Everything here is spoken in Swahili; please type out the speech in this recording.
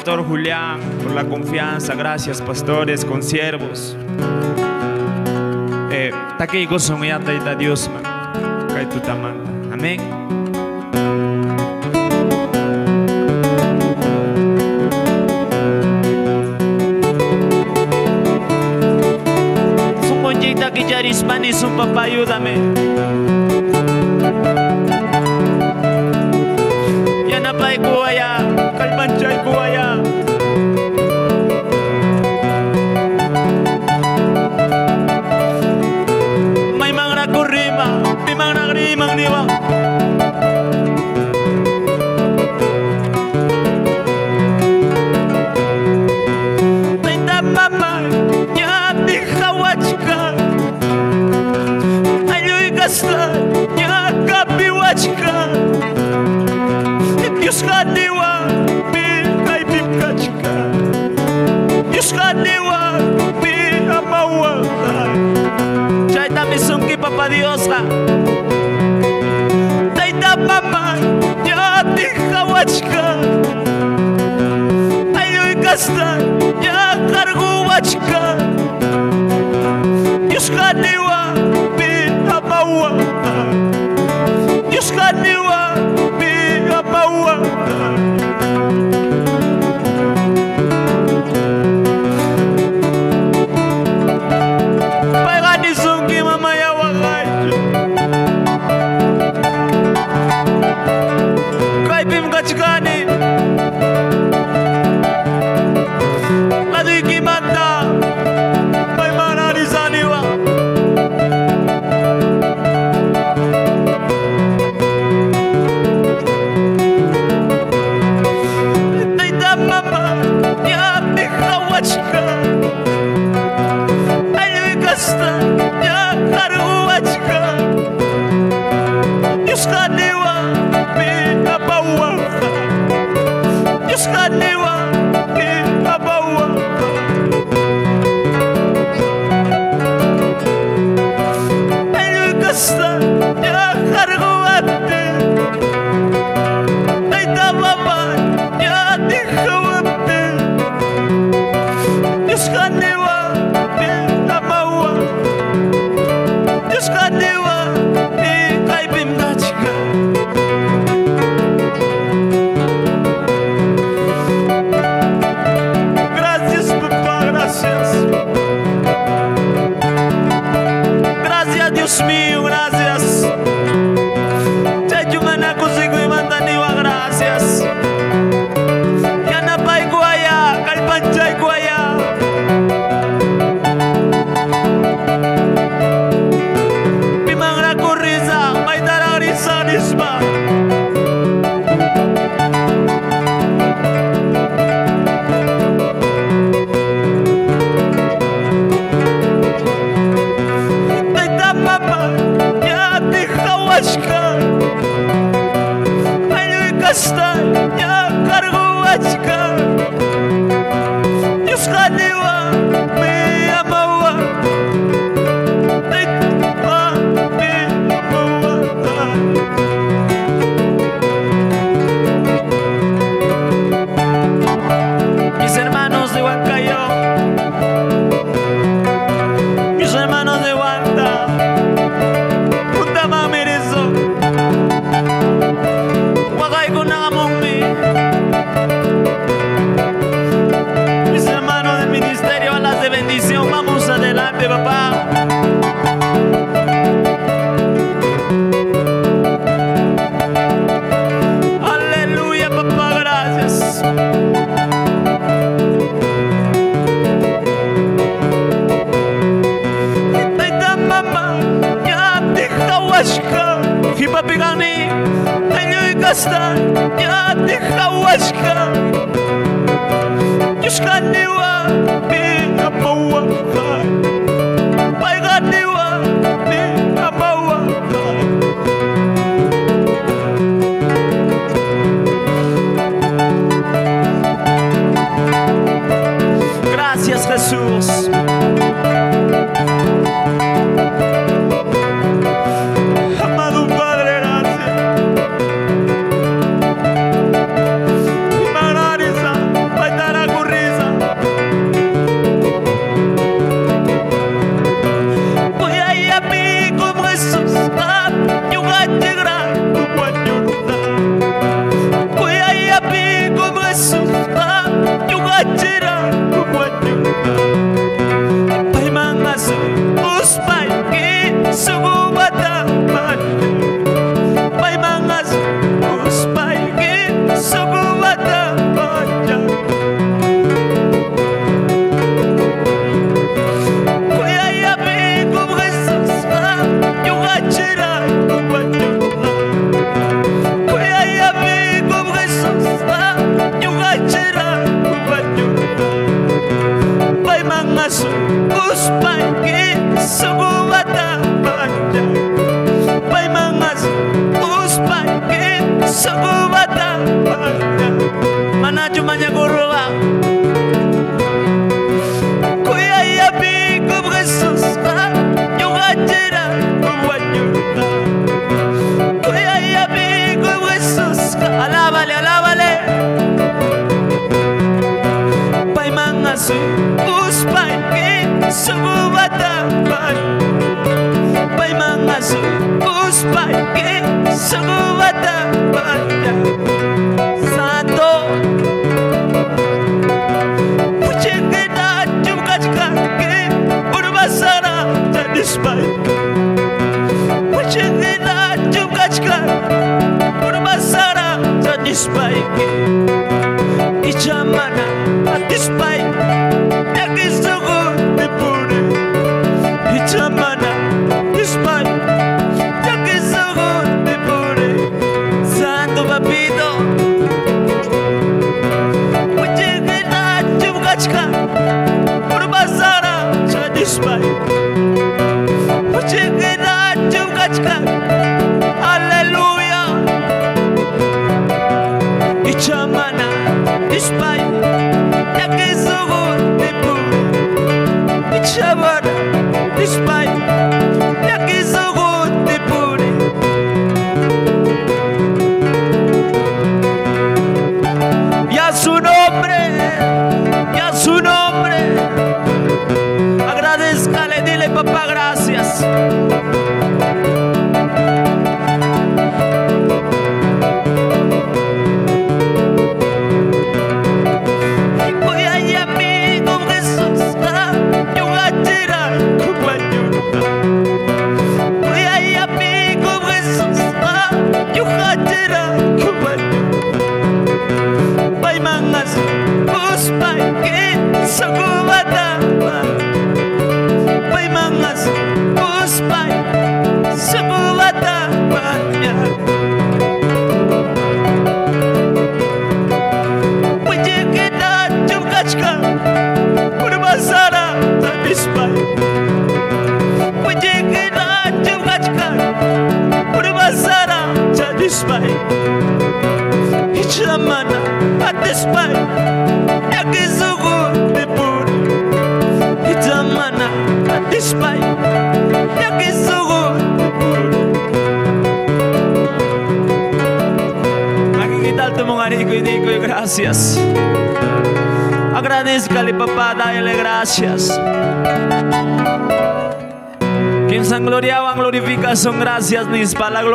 Pastor Julián, por la confianza. Gracias, pastores, consiervos. Taki gozo mo yata ita Dios man. Kay tutaman. Amen. Sumonjita ki jaris manis ayúdame. Yanapay kuwaya, kalbanchay kuwaya. May mga nakurima, may mga nagrimang niwa. Tainta mama, yati khawachka. Ayoy gasta, yakabiwachka. Dios kadiwa, bi kay bimkachka. Dios kadiwa, bi amawa. Chay tamisungki papa Dios ka. Taita mama, yati khawachka. Ayoy gasta, yakarguwachka. Dios kadiwa, bi amawa. Dios kadiwa, bi amawa. Dios mío, gracias. Chayumana kusigo y mandaniwa, gracias. Yanapay kuaya, kalpanchay kuaya. Pimangra kurisa, may darang risa nisba. Ayoy gasta, yakarguwachka. Dios kadiwa, may amawa. Taitwa, may amawa. Mis hermanos de Huancayo, mis hermanos de Huanta, mis hermanos del ministerio, alas de bendición, vamos adelante, papá. Aleluya, papá, gracias. Taita mama, ya te khawashka, hipapigani, ayoy gasta, ya te khawashka. Dios kadiwa, bi amawa. Pai kadiwa, bi amawa. Gracias, Jesús. Amado Padre, gracias. Kuya yabi kub Jesus Yugajira kubanyuta Kuya yabi kub Jesus Alabale, alabale Pai mangasu Uspai ki Sugubata pai Pai mangasu Uspai ki Sugubata pai Santo Puchegena Jumkachka ki Urbasara Jadispai Puchegena Jumkachka Urbasara Jadispai Ichamana Atispai Yakisugu Nipuri Ichamana Atispai Yakisugu Nipuri Santo Papito Ujigina Jumkachka Urbasara Jadispai Ujigina Jumkachka Hallelujah Ichamana Atispai Yakisugu Nipuri Ichamana Atispai Yakisugu Nipuri Ya su nombre agradezcale, dile papá gracias Sagubata Pai mangas Uspai Sagubata Ujikita Jumkachka Urbasara Jadispai Ujikita Jumkachka Urbasara Jadispai Ichamana Atispai Yakisugu Nipuri Ichamana Atispai Yakisugu Nipuri. Nakikita ito mga nikoy, gracias. Agradezcale papá, dale gracias. Quien san gloriaban glorificación, gracias mis para la gloria.